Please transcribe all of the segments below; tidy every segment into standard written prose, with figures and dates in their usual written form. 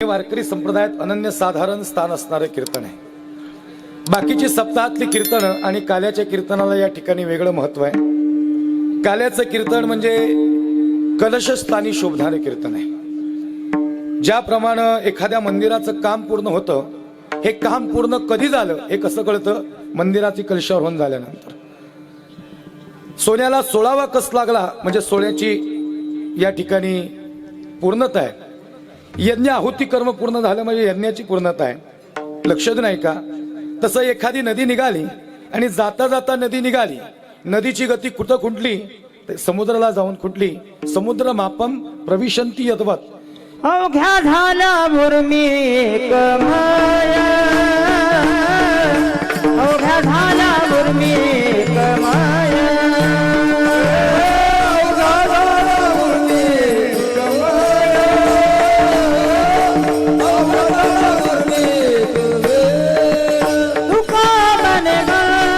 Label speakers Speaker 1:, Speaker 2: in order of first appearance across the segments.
Speaker 1: वारकरी संप्रदायात अनन्यसाधारण स्थान असणारे कीर्तन आहे। बाकीची सप्ताहातली कीर्तन आणि काल्याच्या कीर्तनाला या ठिकाणी वेगळं महत्व आहे। काल्याचं कीर्तन म्हणजे कलशस्थानी शोभणारे कीर्तन आहे। ज्याप्रमाणे एखाद्या मंदिराचं काम पूर्ण होतं, हे काम पूर्ण कधी झालं हे कसं कळतं? मंदिराची कलशारोहण झाल्यानंतर। सोन्याला 16वा कस लागला म्हणजे सोन्याची या ठिकाणी पूर्णता आहे। यज्ञ आहुती कर्म पूर्ण झालं म्हणजे यज्ञाची पूर्णता आहे। लक्षात नाही का? तसं एखादी नदी निघाली आणि जाता जाता नदी निघाली, नदीची गती कुठं खुंटली? समुद्राला जाऊन खुंटली। समुद्र मापम प्रविशंती यद्वत
Speaker 2: अवघ्या झाला मुर्मी एक माया, अवघ्या झाला मुर्मी एक माया, अवघ्या झाला मुर्मी एक माया, अवघ्या झाला मुर्मी एक माया। तुका बने गंगा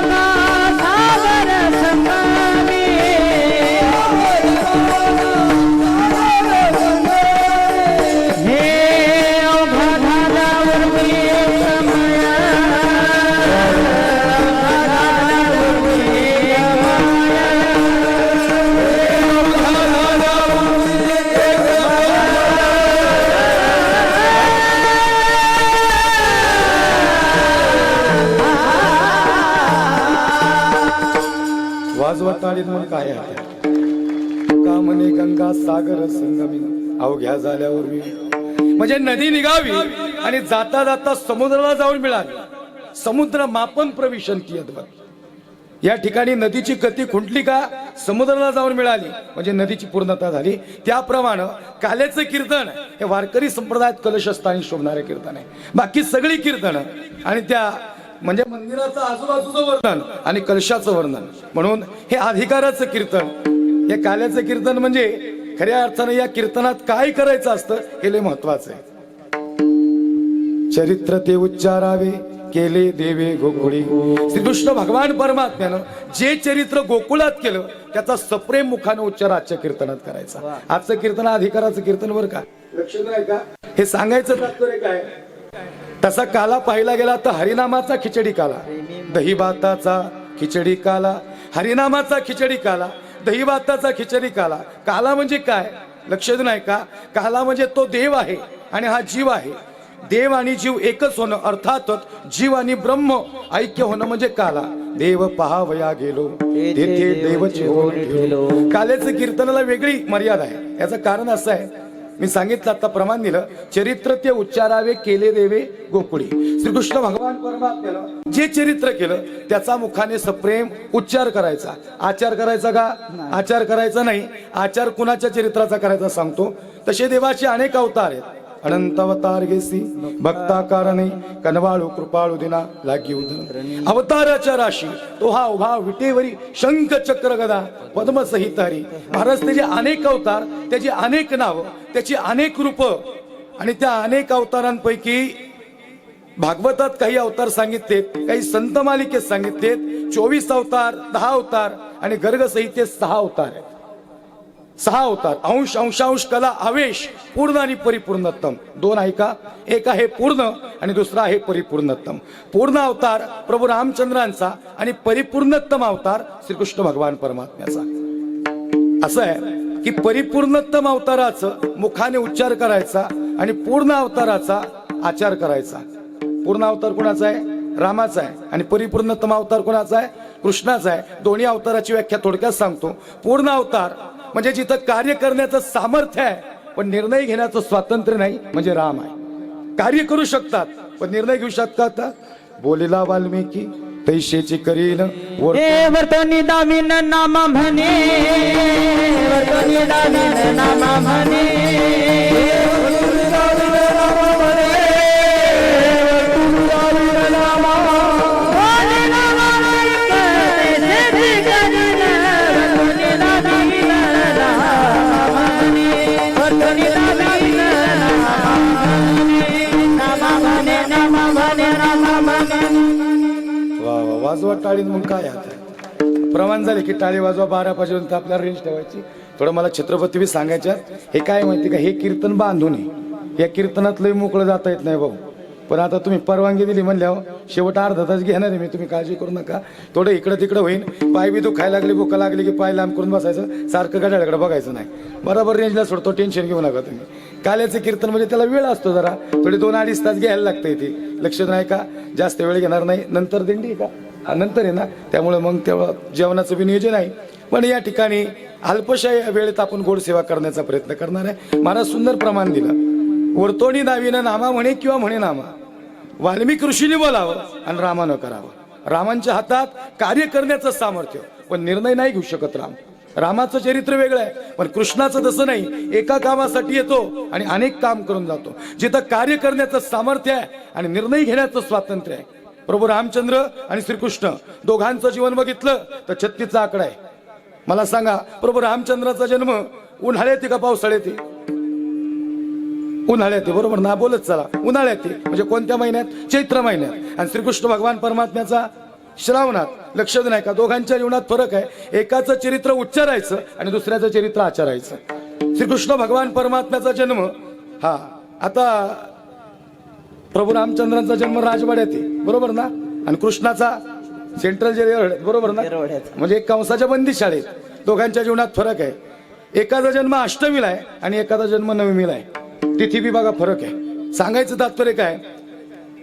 Speaker 2: सागर संगमी,
Speaker 1: वाजवताळीत म्हणून काय आहे? का म्हणे गंगा सागर संगमी अवघ्या झाल्यावर म्हणजे नदी निघावी आणि जाता जाता समुद्राला जाऊन मिळाली। समुद्र मापन प्रविशंती यद्वत। या ठिकाणी नदीची गती खुंटली का? समुद्राला जाऊन मिळाली म्हणजे नदीची पूर्णता झाली। त्याप्रमाणे काल्याचं कीर्तन हे वारकरी संप्रदायात कलशस्थानी शोभणारे कीर्तन आहे। बाकी सगळी कीर्तन आणि त्या म्हणजे मंदिराचं आजूबाजूचं वर्णन आणि कलशाचं वर्णन, म्हणून हे अधिकाराचं कीर्तन, हे काल्याचं कीर्तन म्हणजे खऱ्या अर्थाने या कीर्तनात काय करायचं असतं हे लय महत्वाचं आहे। चरित्र ते उच्चारावे केले देवे गोकुळी। श्रीकृष्ण भगवान परमात्म्यानं जे चरित्र गोकुळात केलं त्याचा सप्रेम मुखाने उच्चार आजच्या कीर्तनात करायचा। आजचं कीर्तन अधिकाराचं कीर्तन बरं का? लक्ष नाही का? हे सांगायचं तात्पर्य काय? तसा काला पाहिला गेला तर हरिनामाचा खिचडी काला, दही भाताचा खिचडी काला, हरिनामाचा खिचडी काला, दही भाताचा खिचडी काला। काला म्हणजे काय? लक्षात नाही का? काला म्हणजे तो देव आहे आणि हा जीव आहे। देव आणि जीव एकच होणं, अर्थातच जीव आणि ब्रह्म ऐक्य होणं म्हणजे काला। देव पहावया गेलो तेथे देवचे होऊन। काल्याचं कीर्तनाला वेगळी मर्यादा आहे। याचं कारण असं आहे, मी सांगितलं आता प्रमाण दिलं, चरित्र ते उच्चारावे केले देवे गोकुळी। श्रीकृष्ण भगवान परमात्म्यानं जे चरित्र केलं त्याचा मुखाने सप्रेम उच्चार करायचा। आचार करायचा का? आचार करायचा नाही। आचार कुणाच्या चरित्राचा करायचा सांगतो। तसे देवाचे अनेक अवतार आहेत। अनंत अवतार घेसी भक्ताकारणे कनवाळू कृपाळू दिना लागी उदर। अवताराच्या राशी तो हा उभा विटेवरी शंख चक्र गदा पद्म सहित हरी। महाराज त्याचे अनेक अवतार, त्याची अनेक नाव, त्याची अनेक रूप आणि त्या अनेक अवतारांपैकी भागवतात काही अवतार सांगितलेत, काही संत मालिकेत सांगितलेत। 24 अवतार, 10 अवतार आणि गर्ग संहितेत 6 अवतार आहेत। 6 अवतार, अंश अंशांश कला आवेश पूर्ण आणि परिपूर्णतम। दोन आहे का? एक आहे पूर्ण आणि दुसरा आहे परिपूर्णतम। पूर्ण अवतार प्रभू रामचंद्रांचा आणि परिपूर्णतम अवतार श्रीकृष्ण भगवान परमात्म्याचा। असं आहे की परिपूर्णतम अवताराचं मुखाने उच्चार करायचा आणि पूर्ण अवताराचा आचार करायचा। पूर्ण अवतार कोणाचा आहे? रामाचा आहे। आणि परिपूर्णतम अवतार कोणाचा आहे? कृष्णाचा आहे। दोन्ही अवताराची व्याख्या थोडक्यात सांगतो। पूर्ण अवतार म्हणजे जिथं कार्य करण्याचं सामर्थ्य आहे पण निर्णय घेण्याचं स्वातंत्र्य नाही म्हणजे राम आहे। कार्य करू शकतात पण निर्णय घेऊ शकतात। बोलिला वाल्मिकी तैशेची करीन
Speaker 2: वर्तनी दामिन नामा म्हणे, वर्तनी दामिन नामा म्हणे,
Speaker 1: वाजवा टाळी म्हणून काय आता प्रमाण झाले की टाळी वाजवा 12 पर्यंत आपल्याला रेंज ठेवायची। थोडं मला छत्रपती बी सांगायच्यात। हे काय माहिती का? हे कीर्तन बांधून या कीर्तनात लय मोकळं जाता येत नाही भाऊ, पण आता तुम्ही परवानगी दिली म्हणल्यावर शेवट अर्धा तास घेणार आहे मी, तुम्ही काळजी करू नका. थोडं इकडं तिकडं होईन, पाय बी दुखायला लागली, भुका लागली की पाय लांब करून बसायचं, सारखं गडाकडे बघायचं नाही. बरोबर रेंजला सोडतो, टेन्शन घेऊ नका तुम्ही. काल्याचं कीर्तन म्हणजे त्याला वेळ असतो जरा, थोडी 2-2.5 तास घ्यायला लागतं इथे. लक्ष नाही का, जास्त वेळ घेणार नाही. नंतर दिंडी का नंतर आहे ना, त्यामुळे मग तेव्हा जेवणाचं बी नियोजन आहे. पण या ठिकाणी अल्पशा वेळेत आपण गोड सेवा करण्याचा प्रयत्न करणार आहे. महाराज सुंदर प्रमाण दिलं. वर्तोणी दावीनं नामा म्हणे किंवा म्हणे नामा, वाल्मिकी ऋषीने बोलावं आणि रामानं करावं. रामांच्या हातात कार्य करण्याचं सामर्थ्य, पण निर्णय नाही घेऊ शकत राम. रामाचं चरित्र वेगळं आहे, पण कृष्णाचं तसं नाही. एका कामासाठी येतो आणि अनेक काम करून जातो. जिथं कार्य करण्याचं सामर्थ्य आहे आणि निर्णय घेण्याचं स्वातंत्र्य आहे. प्रभू रामचंद्र आणि श्रीकृष्ण दोघांचं जीवन बघितलं तर 36चा आकडा आहे. मला सांगा, प्रभू रामचंद्राचा जन्म उन्हाळ्यात का पावसाळ्यात? उन्हाळ्यात, बरोबर ना? बोलत चला, उन्हाळ्यात. म्हणजे कोणत्या महिन्यात? चैत्र महिन्यात. आणि श्रीकृष्ण भगवान परमात्म्याचा श्रावणात. लक्षात नाही का, दोघांच्या जीवनात फरक आहे. एकाचं चरित्र उच्चारायचं आणि दुसऱ्याचं चरित्र आचरायचं. श्रीकृष्ण भगवान परमात्म्याचा जन्म हा आता प्रभू रामचंद्रांचा जन्म राजवाड्यात आहे, बरोबर ना? आणि कृष्णाचा सेंट्रल जेल, बरोबर ना? म्हणजे कंसाच्या बंदीशाळेत. दोघांच्या जीवनात फरक आहे. एकाचा जन्म अष्टमीला आहे आणि एकाचा जन्म नवमीला आहे. तिथी बी बघा फरक आहे. सांगायचं तात्पर्य काय,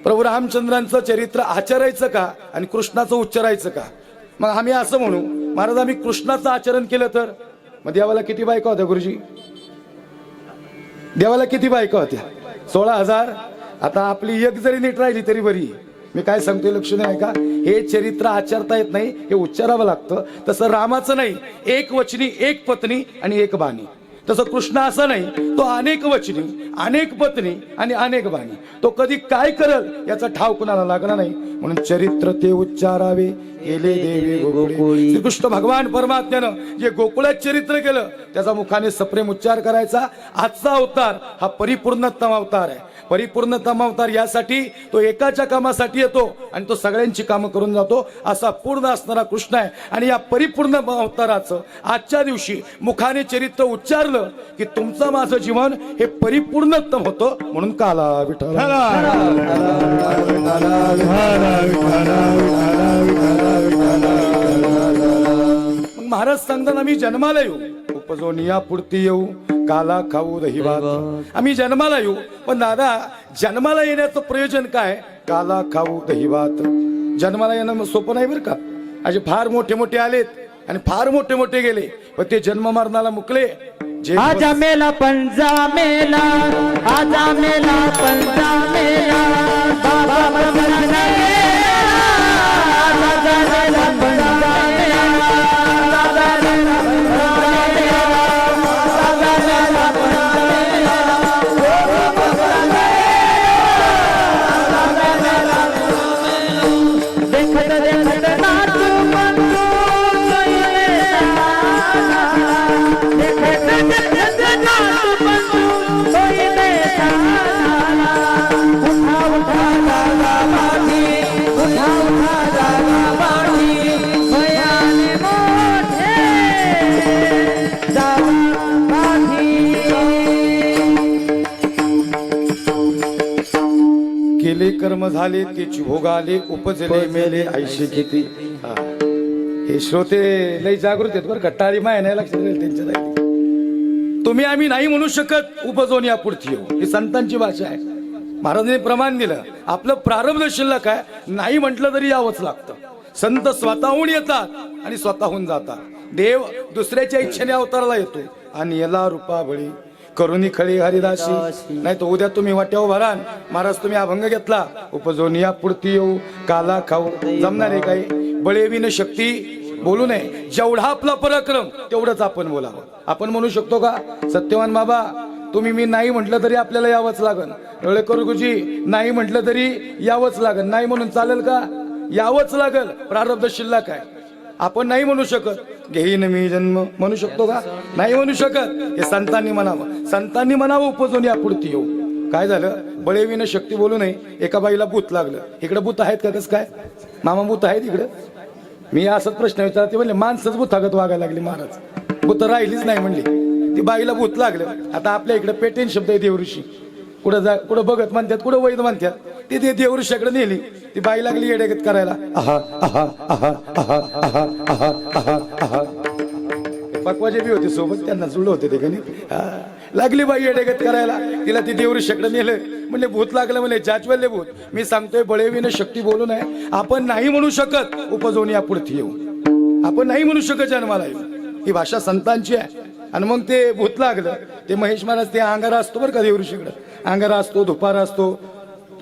Speaker 1: प्रभू रामचंद्रांचं चरित्र आचरायचं का आणि कृष्णाचं उच्चारायचं का? मग आम्ही असं म्हणू, महाराज आम्ही कृष्णाचं आचरण केलं तर मग देवाला किती बायका होत्या गुरुजी? देवाला किती बायका होत्या? 16,000. आता आपली एक जरी नीट राहिली तरी बरी. मी काय सांगतोय लक्ष नाही का, हे चरित्र आचरता येत नाही, हे उच्चारावं लागतं. तसं रामाचं नाही, एक वचनी, एक पत्नी आणि एक बाणी. तसं कृष्ण असं नाही, तो अनेक वचनी, अनेक पत्नी आणि अनेक बाणी. तो कधी काय करल याचा ठाव कुणाला लागला नाही. म्हणून चरित्र ते उच्चारावे गेले देवे गोकुळी. श्रीकृष्ण भगवान परमात्म्यानं जे गोकुळात चरित्र केलं त्याचा मुखाने सप्रेम उच्चार करायचा. आजचा अवतार हा परिपूर्णतम अवतार आहे. परिपूर्णतम अवतार यासाठी तो एकाच्या कामासाठी येतो आणि तो सगळ्यांची कामं करून जातो, असा पूर्ण असणारा कृष्ण आहे. आणि या परिपूर्ण अवताराचं आजच्या दिवशी मुखाने चरित्र उच्चारलं की तुमचं माझं जीवन हे परिपूर्णतम होतं. म्हणून काला विठ्ठल मग महाराज सांगताना आम्ही जन्माला येऊ, उपजोनिया पुढती येऊ, काला खाऊ दही भात. आम्ही जन्माला येऊ, पण दादा जन्माला येण्याचं प्रयोजन काय? काला खाऊ दही भात. जन्माला येणं सोपं नाही बरं का. असे फार मोठे मोठे आलेत आणि फार मोठे मोठे गेले, पण ते जन्म मरणाला मुकले.
Speaker 2: आजा मेला पंजा मेला, आजा मेला पंजा मेला, बाबा पंजा मेला, आजा मेला पंजा मेला, आजा मेला पंजा मेला, आजा मेला पंजा मेला, आजा मेला देखत देखत नाचू पंजू सोयले साला, देखत देखत नाचू पंजू सोयले साला, उठा उठा जागा बाठी, उठा उठा जागा बाठी, भयाने मोठे जागा बाठी.
Speaker 1: केले कर्म झाले तेची भोगाले, उपजले मेले ऐशी किती. हे श्रोते लय जागृत आहेत बरं का. टाळी माय नाही लक्षात राहील त्यांच्या जागी. तुम्ही आम्ही नाही म्हणू शकत, उपजोन या पुढची येऊ. ही संतांची भाषा आहे. महाराजांनी प्रमाण दिलं. आपलं प्रारब्ध शिल्लक आहे, नाही म्हटलं तरी यावंच लागतं. संत स्वतःहून येतात आणि स्वतःहून जातात. देव दुसऱ्याच्या इच्छेने अवतारला येतो. आणि याला रूपाबळी करुणी खळी हरिदासी. नाही तर उद्या तुम्ही वाट्यावर भरान, महाराज तुम्ही अभंग घेतला, उपजोन या पुढती येऊ, काला खाऊ. जमणार आहे काही? बळेविन शक्ती बोलू नये. जेवढा आपला पराक्रम तेवढंच आपण बोलावं. आपण म्हणू शकतो का, सत्यवान बाबा तुम्ही मी नाही म्हटलं तरी आपल्याला यावंच लागन, डोळेकर गुरुजी नाही म्हटलं तरी यावंच लागन, नाही म्हणून चालेल का? यावंच लागल. प्रारब्ध शिल्लक आहे. आपण नाही म्हणू शकत, घेईन मी जन्म म्हणू शकतो का? नाही म्हणू शकत. हे संतांनी म्हणावं. संतांनी म्हणावं उपजून या पुढती येऊ. काय झालं? बळेविन शक्ती बोलू नये. एका बाईला भूत लागलं. इकडे भूत आहेत का? कसं काय मामा भूत आहेत इकडे? मी असंच प्रश्न विचारते. म्हणले माणसंच भूतागत वागायला लागली महाराज. भूत राहिलीच नाही म्हणली. ती बाईला भूत लागलं. आता आपल्या इकडे पेटेन शब्द आहे देवऋषी. कुठं बघत म्हणतात, कुठं वैद म्हणतात. ते देवऋषाकडे नेली. ती बाई लागली येडेगत करायला. आहा आहा आहा आहा आहा आहा आहा आहा. पकवाजे बी होते सोबत, त्यांना जुळलं होते ते कणी. लागली बाई येडेगत करायला. तिला ती देवऋषाकडे नेलं. म्हणले भूत लागलं. म्हणले जाचवल्ले भूत. मी सांगतोय बळेवीने शक्ती बोलू नये. आपण नाही म्हणू शकत उपजवून या पुढे येऊ. आपण नाही म्हणू शकत जन्माला येऊ. ही भाषा संतांची आहे. आणि मग ते भूत लागलं. ते महेश महाराज ते अंगारा असतो बरं का देवऋषीकडं. अंगारा असतो, धुपारा असतो.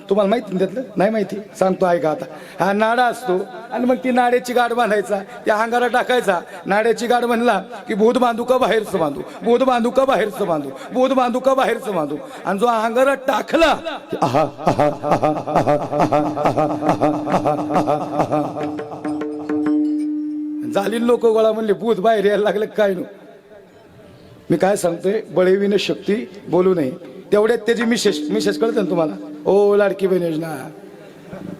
Speaker 1: तुम्हाला माहिती त्यातलं? नाही माहिती, सांगतो ऐका आता. हा नाडा असतो. आणि मग ती नाड्याची गाठ बांधायचा, त्या अंगारा टाकायचा. नाड्याची गाठ म्हणला की भूत बांधू का बाहेरचं बांधू, भूत बांधू का बाहेरचं बांधू, भूत बांधू का बाहेरचं बांधू. आणि जो अंगारा टाकला झाली लोक गोळा. म्हणले भूत बाहेर यायला लागले काय नो. मी काय सांगतोय, बळेवीने शक्ती बोलू नये. तेवढ्यात त्याची मिशेष कळतं ना तुम्हाला. ओ लाडकी बहीण योजना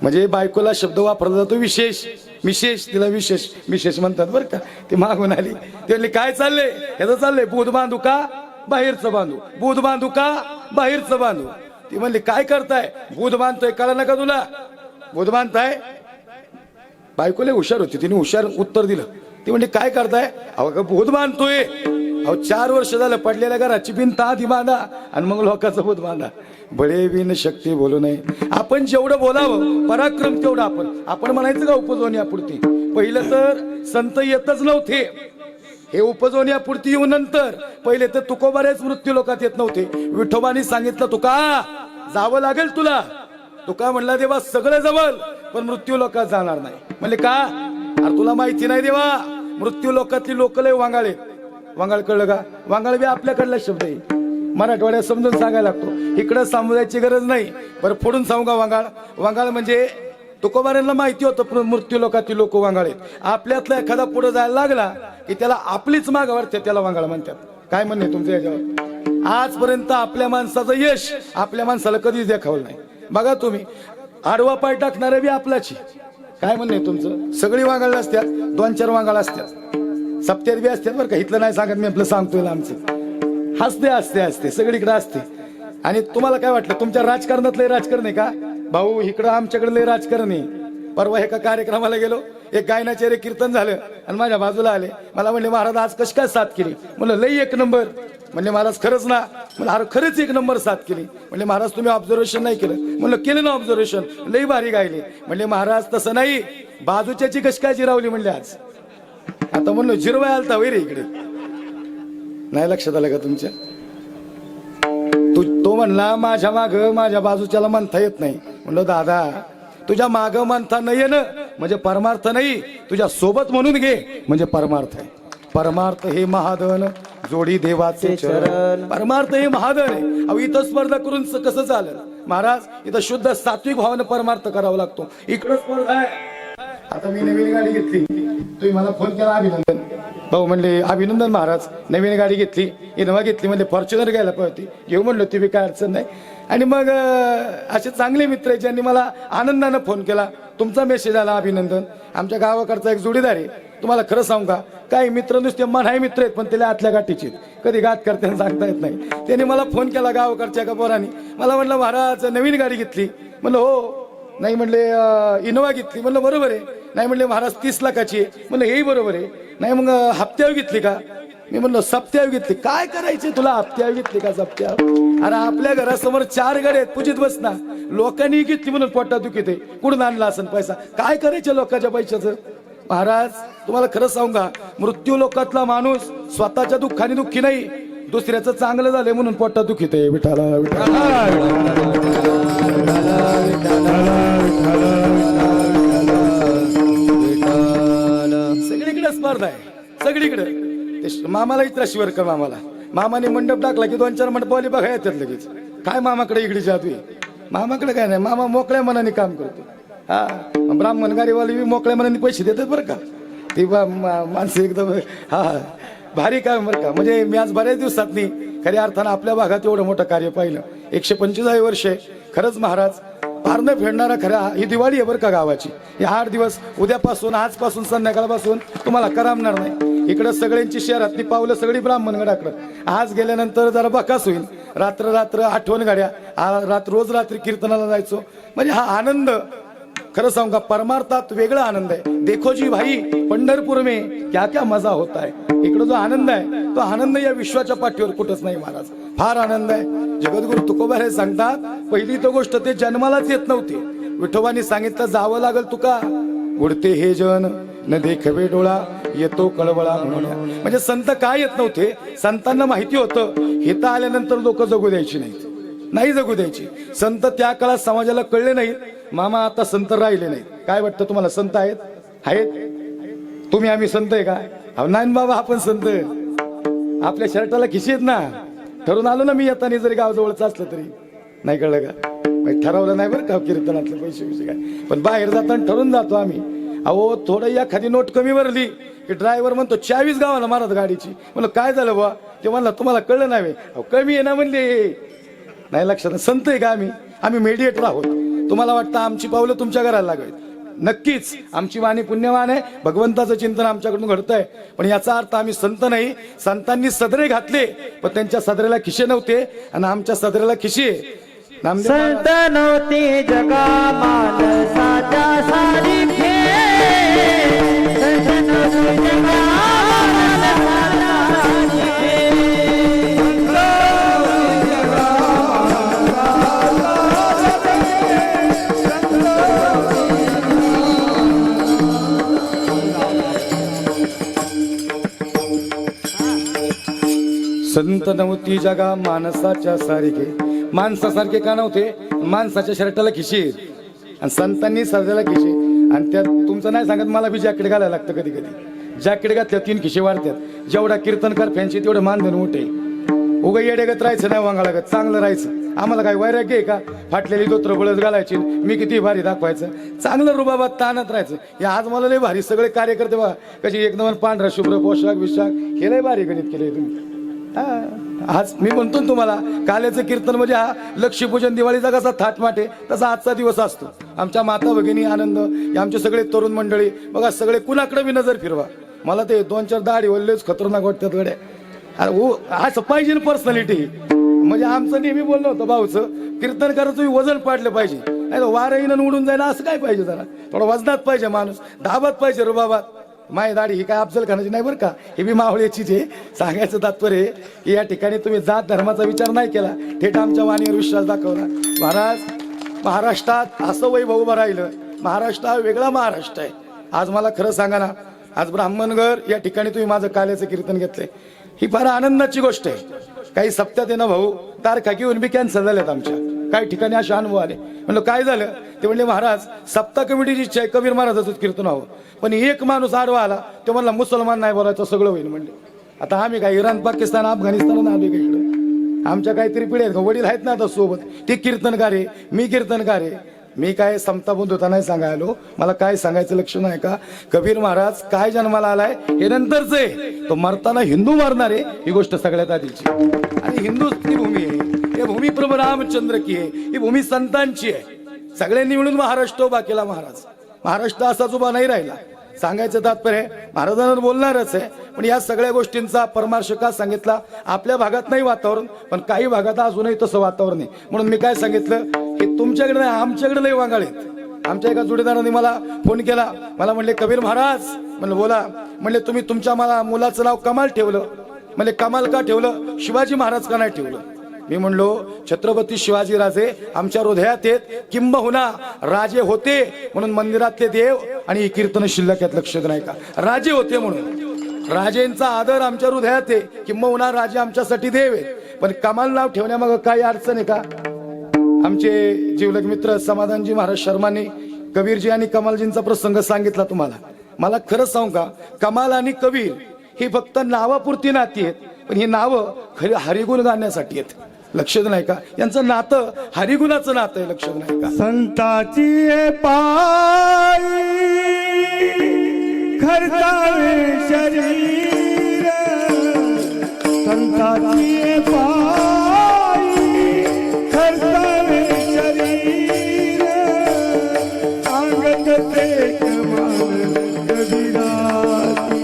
Speaker 1: म्हणजे बायकोला शब्द वापरला जातो विशेष. विशेष तिला विशेष म्हणतात बरं का. ती मागून आली. ते म्हणली काय चाललंय. याचं चाललंय भूत बांधू का बाहेरचं बांधू, भूत बांधू का बाहेरचं बांधू. ती म्हणली काय करताय. भूत बांधतोय. कळलं नका तुला भूत बांधताय. बायकोला हुशार होती, तिने हुशार उत्तर दिलं. ती म्हणली काय करताय. अहो भूत बांधतोय. अहो 4 वर्ष झालं पडलेल्या घराची भिंत आधी बांधा आणि मग लोकांचं भूत बांधा. बळे बिन शक्ती बोलू नये. आपण जेवढं बोलावं पराक्रम तेवढं आपण म्हणायचं का उपजवून या पुढती. पहिलं तर संत येतच नव्हते. हे उपजवून या पुढती येऊ नंतर. पहिले तर तुकोबाऱ्याच मृत्यू लोकात येत नव्हते. विठोबानी सांगितलं तुका जावं लागेल तुला. तुका म्हणला देवा सगळं जवळ पण मृत्यू लोकात जाणार नाही. म्हणले का. अरे तुला माहिती नाही देवा मृत्यू लोकातली लोक लय वांगाळे. वांगाळ कळलं का. वांगाळ बी आपल्याकडला शब्द आहे. मराठवाड्यात समजून सांगायला लागतो. इकडं सांगायची गरज नाही. बरं फोडून सांगू का. वांगाळ वांगाळ म्हणजे तुकोबाऱ्यांना माहिती होतं मृत्यू लोकातील लोक वांगाळ आहेत. आपल्यातला एखादा पुढे जायला लागला की त्याला आपलीच माग वाटते, त्याला वांगाळ म्हणतात. काय म्हणणे तुमच्या याच्यावर. आजपर्यंत आपल्या माणसाचं यश आपल्या माणसाला कधीच देखावलं नाही. बघा तुम्ही आडवा पाय टाकणारे बी आपल्याची. काय म्हणणे तुमचं. सगळी वांगाळ असतात. 2-4 वांगाळ असतात. सप्त्यात बी असतात बरं का. इथलं नाही सांगत मी, आपलं सांगतोय आमचं. हसते सगळीकडे असते. आणि तुम्हाला काय वाटलं तुमच्या राजकारणात लय राजकारण आहे का भाऊ. इकडं आमच्याकडे लय राजकारण आहे. परवा एका कार्यक्रमाला गेलो. एक गायनाचे कीर्तन झालं आणि माझ्या बाजूला आले. मला म्हणले महाराज आज कशी काय साथ केली. म्हणलं लई 1 नंबर. म्हणले महाराज खरंच ना. म्हणलं अरे खरंच 1 नंबर साथ केली. म्हणले महाराज तुम्ही ऑब्झर्वेशन नाही केलं. म्हणलं केलं ना ऑब्झर्वेशन. लई भारी गायले. म्हणले महाराज तसं नाही बाजूच्याची कशी काय जिरावली म्हणले आज. आता म्हणलं जिरवाय आलता वैरे इकडे. नाही लक्षात आलं का तुमच्या. तो म्हणला माझ्या माग माझ्या बाजूच्याला म्हणता येत नाही. म्हणलं दादा तुझ्या माग म्हणता नाही येणं म्हणजे परमार्थ नाही. तुझ्या सोबत म्हणून घे म्हणजे परमार्थ आहे. परमार्थ हे महाधन जोडी देवाचे चरण. परमार्थ हे महाधन आहे. अहो इथं स्पर्धा करून कसं चालेल महाराज. इथं शुद्ध सात्विक भावानं परमार्थ करावा लागतो. इकडं स्पर्धा आहे. आता मी नवीन गाडी घेतली. तुम्ही मला फोन केला अभिनंदन भाऊ. म्हणले अभिनंदन महाराज नवीन गाडी घेतली. इनोवा घेतली. म्हणले फॉर्च्युनर घ्यायला पाहिजे घेऊ. म्हणलो ती बी काय अडचण नाही. आणि मग असे चांगले मित्र आहेत ज्यांनी मला आनंदानं फोन केला. तुमचा मेसेज आला अभिनंदन. आमच्या गावाकडचा एक जोडीदार आहे. तुम्हाला खरं सांगू का काही मित्र नुसते मनाई मित्र आहेत पण त्याला आतल्या गाठीचे कधी गाठ करते सांगता येत नाही. त्यांनी मला फोन केला गावाकडच्या एका पोरांनी. मला म्हणलं महाराज नवीन गाडी घेतली. म्हणलं हो. नाही म्हणले इनोवा घेतली. म्हणलं बरोबर आहे. नाही म्हणले महाराज 30 लाखाची आहे. म्हणलं हेही बरोबर आहे. नाही मग हप्त्यावर घेतली का. मी म्हणलो सप्त्यावर घेतली. काय करायचे तुला हप्त्यावर घेतली का सप्त्यावर. अरे आपल्या घरासमोर 4 गाड्या आहेत पूजित बस ना. लोकांनी घेतली म्हणून पोटात दुखीत आहे. कुठून आणला असेल पैसा. काय करायचं लोकांच्या पैशाचं. महाराज तुम्हाला खरं सांगू का मृत्यू लोकातला माणूस स्वतःच्या दुःखाने दुःखी नाही. दुसऱ्याचं चांगलं झालंय म्हणून पोटात दुखीत आहे. विठाला सगळीकडे स्पर्धा आहे. सगळीकडे. मामाला इतरा शिवरकर मामाने मंडप टाकला की 2-4 मंडपवाली बघायला येतात लगेच. काय मामाकडे इकडे जादू आहे. मामाकडे काय नाही. मामा मोकळ्या मनाने काम करतो. हा ब्राह्मण गाडीवाली बी मोकळ्या मनाने पैसे देतात बरं का. ती माणसं एकदम हा भारी काम बरं का. म्हणजे मी आज बऱ्याच दिवसातनी खऱ्या अर्थानं आपल्या भागात एवढं मोठं कार्य पाहिलं. 125 वर्ष खरंच महाराज पारणं फेडणारा खऱ्या ही दिवाळी आहे बरं का गावाची. हे 8 दिवस उद्यापासून आजपासून संध्याकाळपासून तुम्हाला करमणार नाही. इकडं सगळ्यांची शहरातली पावलं सगळी ब्राह्मणगडाकडं. आज गेल्यानंतर जरा बकास होईल. रात्र रात्र आठवण गाड्या, रोज रात्री कीर्तनाला जायचो. म्हणजे हा आनंद खरं सांगू का परमार्थात वेगळा आनंद आहे. देखो जी भाई पंढरपूर में क्या क्या मजा होता है. इकडं जो आनंद आहे तो आनंद या विश्वाच्या पाठीवर कुठंच नाही महाराज. फार आनंद आहे. जगद्गुरु तुकोबा सांगतात, पहिली तो गोष्ट ते जन्मालाच येत नव्हते. विठोबांनी सांगितलं जावं लागल तुका, उडते हे जन न देखवे डोळा येतो कळवळा म्हणून. म्हणजे संत काय येत नव्हते, संतांना माहिती होतं हिता आल्यानंतर लोक जगू द्यायची नाही जगू द्यायची. संत त्या काळात समाजाला कळले नाहीत. मामा आता संत राहिले नाहीत. काय वाटतं तुम्हाला, संत आहेत तुम्ही? आम्ही संत आहे का? नाही बाबा, आपण संत. आपल्या शर्टाला खिशी आहेत ना. ठरून आलो ना मी येताना, जरी गावजवळच असलं तरी. नाही कळलं का? ठरवलं नाही बरं का कीर्तनातले पैसे काय, पण बाहेर जाताना ठरून जातो आम्ही. अहो थोडं एखादी नोट कमी भरली की ड्रायव्हर म्हणतो 40 गावाला मारत गाडीची. म्हणलं काय झालं बा? ते म्हणलं तुम्हाला कळलं नाही. अहो कमी आहे ना म्हणले. नाही लक्षात. संत आहे का आम्ही मेडिएटर आहोत. तुम्हाला वाटतं आमची पावलं तुमच्या घराला लागावीत? नक्कीच आमची वाणी पुण्यवान आहे. भगवंताचं चिंतन आमच्याकडून घडतंय. पण याचा अर्थ आम्ही संत नाही. संतांनी सदरे घातले पण त्यांच्या सदरेला खिशे नव्हते आणि आमच्या सदरेला खिशे.
Speaker 2: संत नव्हते जगा मानसाच्या सारिखे, संत नव्हते जगा
Speaker 1: संत नव्हती जगा माणसाच्या सारखे. माणसासारखे का नव्हते? माणसाच्या शर्टाला खिशी आणि संतांनी सजलेला खिशी. आणि त्यात तुमचं नाही सांगत, मला बी जॅकेट घालायला लागतं कधी कधी. जॅकेट घातल्या 3 खिशे वाढतात. जेवढा कीर्तनकार फॅन्सी तेवढं मानधन मोठे. उगा येडेगत राहायचं नाही, वांगाळागत चांगलं राहायचं. आम्हाला काय वैराग्य आहे का? फाटलेली दोत्र बळच घालायची, मी किती भारी दाखवायचं. चांगलं रुबाबात ताणत राहायचं. हे आज मला लय भारी सगळे कार्यकर्ते बघा कशी एक नंबर पांढरा शुभ्र पोशाख विशाख, हे लय भारी गणित केलंय तुम्ही. आज मी म्हणतो तुम्हाला, काल्याचं कीर्तन म्हणजे हा लक्ष्मीपूजन दिवाळीचा कसा थाटमाट आहे तसा आजचा दिवस असतो. आमच्या माता भगिनी आनंद, आमचे सगळे तरुण मंडळी बघा, सगळे कुणाकडे बी नजर फिरवा. मला ते 2-4 दाढी वल्लेच खतरनाक वाटतात गड्या. अरे असं पाहिजे पर्सनॅलिटी. म्हणजे आमचं नेहमी बोलणं होतं भाऊचं, कीर्तनकाराचं तुम्ही वजन पाडलं पाहिजे. नाही वारं येणं उडून जायला असं काय पाहिजे. जरा थोडं वजनात पाहिजे माणूस, धाबात पाहिजे रुबाबात. माय दाढी ही काय अफजल खानाची नाही बरं का, हे बी मावळ्याचीच आहे. सांगायचं तात्पर्य की या ठिकाणी तुम्ही जात धर्माचा विचार नाही केला, थेट आमच्या वाणीवर विश्वास दाखवला. महाराज, महाराष्ट्रात असं वैभव उभं राहिलं. महाराष्ट्र हा वेगळा महाराष्ट्र आहे. आज मला खरं सांगा ना, आज ब्राह्मणगड या ठिकाणी तुम्ही माझं काल्याचं कीर्तन घेतलंय, ही फार आनंदाची गोष्ट आहे. काही सप्त्यात आहे ना भाऊ, तारखा घेऊन बी कॅन्सल झाल्यात आमच्या. काही ठिकाणी असे अनुभव आले. म्हणलं काय झालं? ते म्हणले महाराज सप्ताह कमिटीची इच्छा आहे कबीर महाराजाचं कीर्तन हवं, पण एक माणूस आडवा आला तो म्हणला मुसलमान नाही बोलायचं, सगळं होईल म्हणले. आता आम्ही काय इराण पाकिस्तान अफगाणिस्तान आले का इकडं? आमच्या काहीतरी पिढी आहेत, वडील आहेत ना आता सोबत, ते कीर्तनकार आहे, मी कीर्तनकार आहे. मी काय समता बंधुता नाही सांगायलो, मला काय सांगायचं लक्ष नाही का? कबीर महाराज काय जन्माला आलाय हे नंतरच आहे, तो मरताना हिंदू मारणार आहे ही गोष्ट सगळ्यात आधीची. आणि हिंदूची भूमी आहे, हे भूमी प्रभू रामचंद्र की आहे, ही भूमी संतांची आहे. सगळ्यांनी मिळून महाराष्ट्र उभा केला. महाराष्ट्र असाच उभा नाही राहिला. सांगायचं तात्पर्य महाराजांवर बोलणारच आहे, पण या सगळ्या गोष्टींचा परामर्श का सांगितला? आपल्या भागात नाही वातावरण, पण काही भागात अजूनही तसं वातावरण आहे. म्हणून मी काय सांगितलं की तुमच्याकडे नाही, आमच्याकडे लय वांगाळेत. आमच्या एका जोडीदाराने मला फोन केला, मला म्हणले कबीर महाराज, म्हणलं बोला. म्हणले तुम्ही तुमच्या मला मुलाचं नाव कमाल ठेवलं. म्हणजे कमाल का ठेवलं? शिवाजी महाराज का नाही ठेवलं? मी म्हणलो छत्रपती शिवाजी राजे आमच्या हृदयात आहेत, किंबहुना राजे होते म्हणून मंदिरातले देव आणि कीर्तन शिल्लक आहेत. लक्षात नाही का? राजे होते म्हणून राजेंचा आदर आमच्या हृदयात आहे, किंबहुना राजे आमच्यासाठी देव आहेत. पण कमाल नाव ठेवण्यामागं काही अडचण आहे का? आमचे जिवलग मित्र समाधानजी महाराज शर्मांनी कबीरजी आणि कमालजींचा प्रसंग सांगितला तुम्हाला. मला खरं सांगू का, कमाल आणि कबीर ही फक्त नावापुरती नाती आहेत, पण ही नावं खरी हरिगुण गाण्यासाठी आहेत. लक्षात नाही का? यांचं नातं हरिगुणाचं नातं आहे. लक्षात नाही का?
Speaker 3: संताची पायी खरतावे शरीर, संताची पायी खरतावे शरीर, सांगत ते कमाल कबीराची.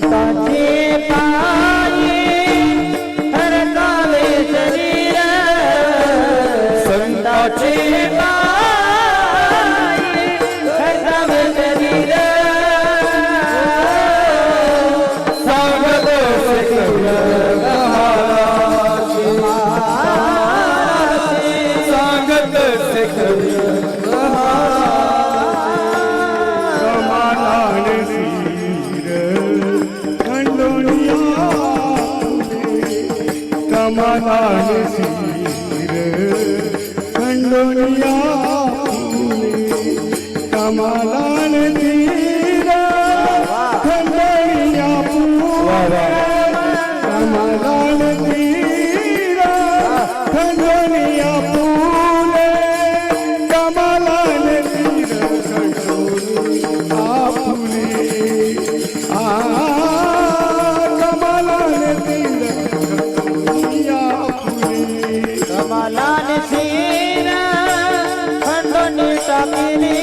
Speaker 2: संतांचे पायी हरतावे शरीर संतांचे पायी हरतावे शरीर
Speaker 1: सांगत से
Speaker 3: कमालाने शिर खंडोनिया कमालाने शिर खंडोनिया कमालाने शिर खंडोनिया कमालाने शिर खंडोनिया कमालाने शिर खंडोनिया कमालाने शिर खंडोनिया
Speaker 2: कमलान शिर खंडोनी टाकली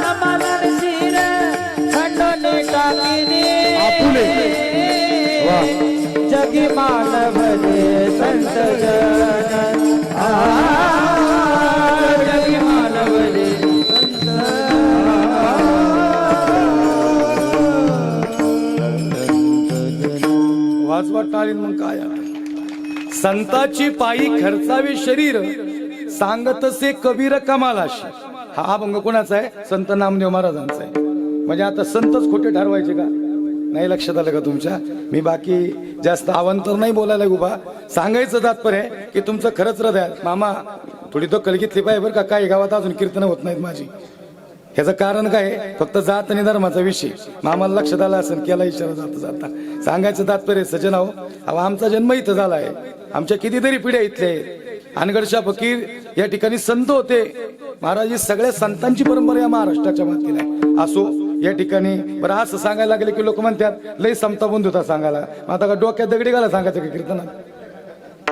Speaker 2: कमलान शिर खंडोनी टाकली जगी मानव संत जन जगी मानव
Speaker 1: वाजवा टाळीन मग काय आहे? संताची पायी खर्चावे शरीर सांगत से कबीर कमालाशी. हा अभंग कोणाचा आहे? संत नामदेव महाराजांचा आहे. म्हणजे आता संतच खोटे ठरवायचे का? नाही लक्षात आलं का तुमच्या? मी बाकी जास्त अवांतर नाही बोलायला उभा. सांगायचं तात्पर्य आहे की तुमचं खरंच हृदय आहे. मामा थोडी दखल घेतली पाहिजे बरं का. काही गावात अजून कीर्तन होत नाहीत माझी. ह्याचं कारण काय आहे? फक्त जात आणि धर्माचा विषय. मामाला लक्षात आला असेल, केला इशारा जाता जाता. सांगायचं तात्पर्य सजन अहो आमचा जन्म इथं झाला आहे. आमच्या कितीतरी पिढ्या इथले आहेत. अनगडशा फकीर या ठिकाणी संत होते. महाराज ही सगळ्या संतांची परंपरा या महाराष्ट्राच्या मातीला आहे. असो या ठिकाणी बरं असं सांगायला लागले की लोक म्हणतात लय समता बंधुता सांगायला. आता का डोक्यात दगडी घाला सांगायचं का कीर्तनात?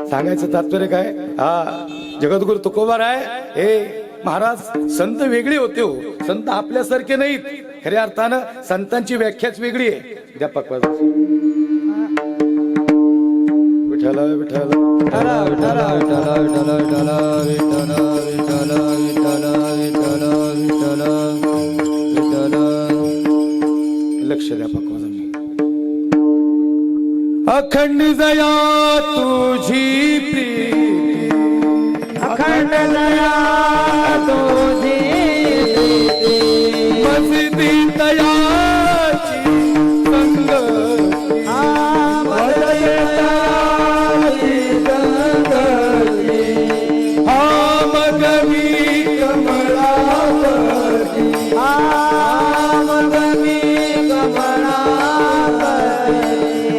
Speaker 1: सांगायचं तात्पर्य काय? हा जगद्गुरु तुकोबार आहे. हे महाराज संत वेगळे होते हो. संत आपल्यासारखे नाहीत. खऱ्या अर्थानं संतांची व्याख्याच वेगळी आहे. द्या पकवाज. विठ्ठल विठ्ठल लक्ष द्या पकवाज. अखंड जया तुझी प्रीती
Speaker 2: अखंड दया तुझी
Speaker 1: मस्ती तयाची संग हा मगवी कमळावरती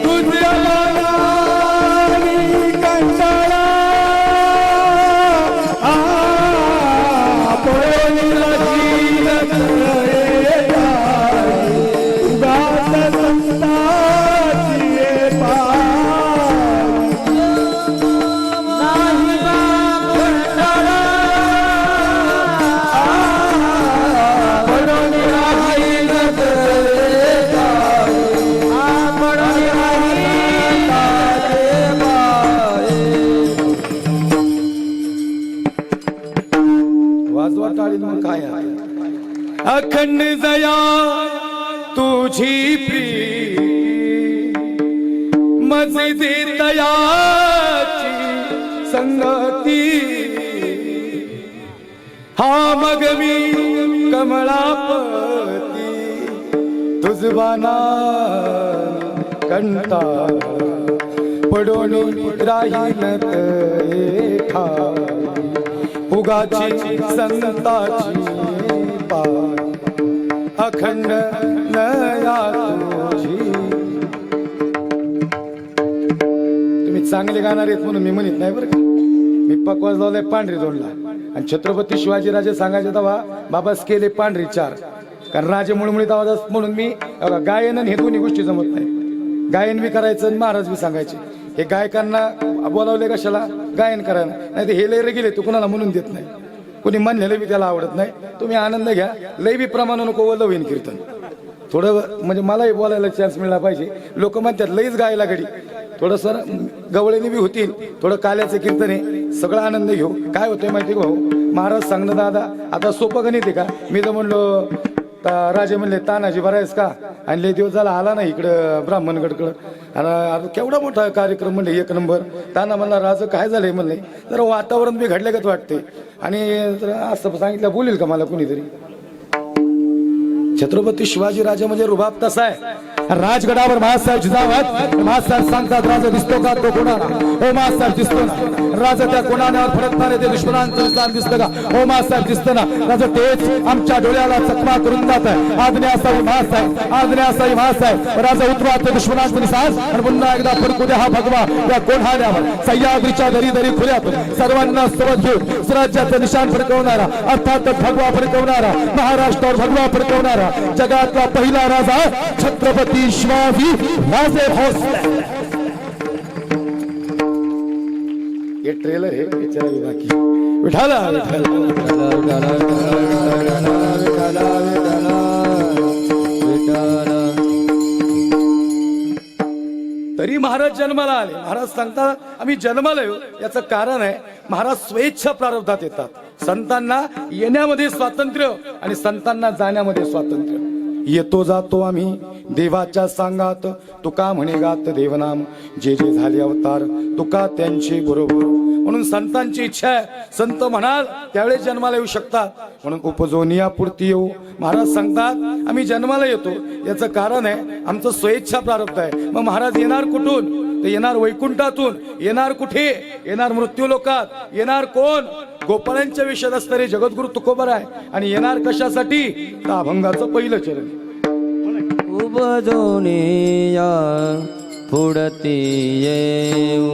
Speaker 1: तुझ्या मनाली कंटाळा वाजवा टाळीन मग काय आहे? अखंड जया तुझी प्रीती मस्ती तयाची संगती हा मग मी कमळापती तुझबाना कंटा पडून राहीन एका उगाची संताची पाय अखंड नया तुझी. तुम्ही चांगले गाणार आहेत म्हणून मी म्हणत नाही बरं का. मी पकवाज लावलाय पांढरी दोनला आणि छत्रपती शिवाजीराजे सांगायचे तेव्हा बाबा स्केले पांढरी 4. कारण राजे मुळमुळीत आवाज म्हणून मी गायन आणि हे दोन्ही गोष्टी जमत नाही. गायन बी करायचं आणि महाराज बी सांगायचे. हे गायकांना बोलावले कशाला? गायन करायला. नाही ते हे लय गेले तू कुणाला म्हणून देत नाही. कोणी म्हणलेलं बी त्याला आवडत नाही. तुम्ही आनंद घ्या. लय बी प्रमाण नको व लवीन कीर्तन. थोडं म्हणजे मलाही बोलायला चान्स मिळाला पाहिजे. लोक म्हणतात लईच गायला घडी, थोडं सर गवळीने बी होतील, थोडं काल्याचं कीर्तन आहे, सगळा आनंद घेऊ. काय होतंय माहिती भाऊ, महाराज सांगणं दादा आता सोपं गणित आहे का. मी तर म्हणलो राजे म्हणले तानाजी बरायस का, आणि लय दिवस झाला आला नाही इकडं ब्राह्मणगडकडं, आणि केवढा मोठा कार्यक्रम म्हणले 1 नंबर. ताना म्हणला राज काय झालंय म्हणले, जरा वातावरण बी घडल्यागत वाटते, आणि असं सांगितलं बोलेल का मला कुणीतरी. छत्रपती शिवाजी राजा म्हणजे रुबाब तसा आहे. राजगडावर महासाहेब जिजावत, महासाहेब सांगतात राजा दिसतो का तो कोणाला, हो महासाहेब दिसतो ना. राजा त्या कोणावर फडकणारे ते दुश्मनांचं निशाण दिसतं का, हो महासाहेब दिसतं ना. राजा तेच आमच्या डोळ्याला चकमा करून जात आहे. आदने असावी महासाहेब, आदने असावी महासाहेब. राजा उतरा ते दुश्मनांचं निशाण, आणि पुन्हा एकदा फडकू द्या हा भगवा या कोढाण्यावर. सह्याद्रीच्या दरी दरी खुल्यातून सर्वांना सोबत घेऊन स्वराज्याचं निशाण फडकवणारा, अर्थात भगवा फडकवणारा, महाराष्ट्रावर भगवा फडकवणारा जगातला पहिला राजा छत्रपती शिवाजी राजे भोसले. ये ट्रेलर है पिक्चर अभी बाकी. विठाला तरी महाराज जन्माला आले. महाराज सांगतात आम्ही जन्माला येऊ, याचं कारण आहे महाराज स्वेच्छा प्रारब्धात येतात. संतांना येण्यामध्ये स्वातंत्र्य आणि संतांना जाण्यामध्ये स्वातंत्र्य. येतो जातो आम्ही देवाच्या सांगात, तुका म्हणे गात देवनाम, जे जे झाले अवतार तुका त्यांचे बरोबर. म्हणून संतांची इच्छा आहे, संत म्हणाल त्यावेळेस जन्माला येऊ शकतात. म्हणून उपजोनिया पुरती येऊ. महाराज सांगतात आम्ही जन्माला येतो, याचं कारण आहे आमचं स्वेच्छा प्रारब्ध आहे. मग महाराज येणार कुठून, तर येणार वैकुंठातून. येणार कुठे, येणार मृत्यू लोकात. येणार कोण, गोपाळांच्या विषयात असणारे जगद्गुरु तुकोबरा आहे. आणि येणार कशासाठी, तर अभंगाचं पहिलं चरण.
Speaker 2: उबजोनिया पुढती येऊ,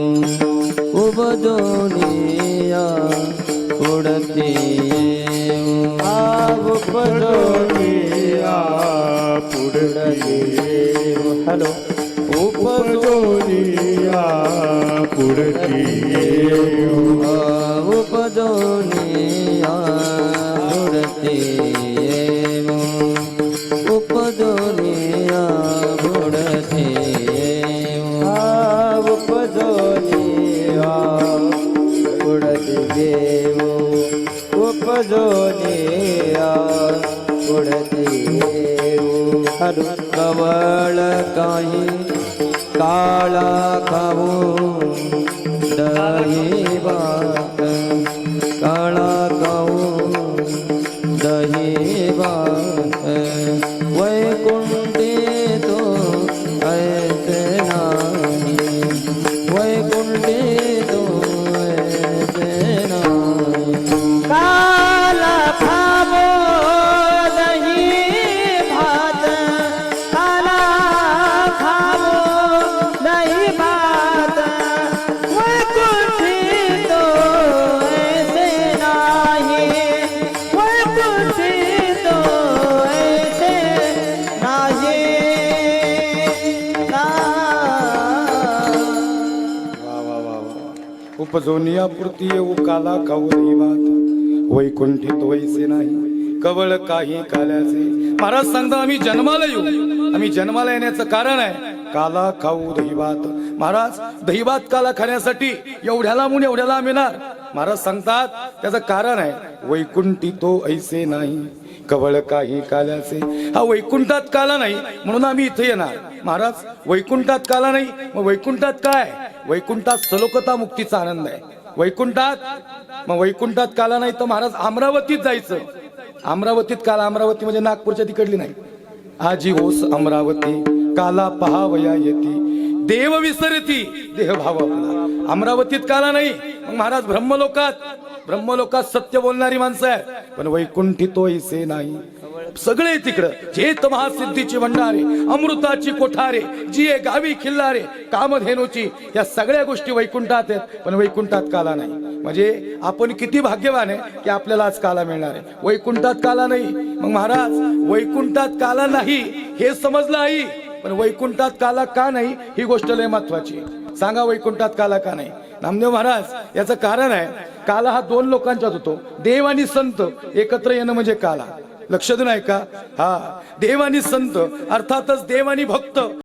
Speaker 2: उबजोनिया पुढती येऊ.
Speaker 3: उपजोनिया पुढती येऊ.
Speaker 2: हॅलो.
Speaker 3: उपजोनिया पुढती येऊ.
Speaker 2: उपजोनिया पुढती येऊ, उपजोनिया पुढती येऊ. उपजोनिया पुढती येऊ, उपजोनिया पुढती येऊ. कवळ काही काळा खाऊ दही भात, काळा खाऊ दही भात. वैकुंठी तो ऐसे नाही, वैकुंठी तो ऐसे नाही. काला खावो दही भात, काला खावो दही भात. वैकुंठी तो ऐसे नाही, वैकुंठी तो ऐसे नाही.
Speaker 1: उपजोनिया पुरती येऊ, काला खाऊ दही भात. वैकुंठित वैसे नाही, कवळ काही काल्याचे. महाराज सांगतात आम्ही जन्माला येऊ. आम्ही जन्माला येण्याचं कारण आहे काला खाऊ दही भात. महाराज दही भात काला खाण्यासाठी एवढ्याला म्हणून एवढ्याला आम्ही येणार. महाराज सांगतात त्याचं कारण आहे वैकुंठितो ऐसे नाही, कवळ काही काल्याचे. हा वैकुंठात काला नाही म्हणून आम्ही इथे येणार. महाराज वैकुंठात काला नाही, मग वैकुंठात काय, वैकुंठात सलोकता मुक्तीचा आनंद आहे. वैकुंठात, मग वैकुंठात काला नाही तर महाराज अमरावतीत जायचं. अमरावतीत काला, अमरावती म्हणजे नागपूरच्या तिकडली नाही. आजी होस अमरावती, काला पहावया येती, देव विसरती देह भाव आपला. अमरावतीत काला नाही, मग महाराज ब्रह्मलोकात, ब्रह्मलोकात सत्य बोलणारी माणसं आहेत. पण वैकुंठी तो ऐसे नाही, सगळे तिकडं जेत महासिद्धीची भंडारे, अमृताची कोठारे, जी ए गावी खिल्लारे, कामधेनूची, या सगळ्या गोष्टी वैकुंठात आहेत. पण वैकुंठात काला नाही. म्हणजे आपण किती भाग्यवान आहे की आपल्याला आज काला मिळणार आहे. वैकुंठात काला नाही. मग महाराज वैकुंठात काला नाही हे समजलं आहे, पण वैकुंठात काला का नाही ही गोष्ट लय महत्वाची आहे. सांगा वैकुंठात काला का नाही. नामदेव महाराज याचं कारण आहे, काला हा दोन लोकांच्यात होतो. देव आणि संत एकत्र येणं म्हणजे काला. लक्ष देऊन ऐका. हा, देव आणि संत अर्थातच देव आणि भक्त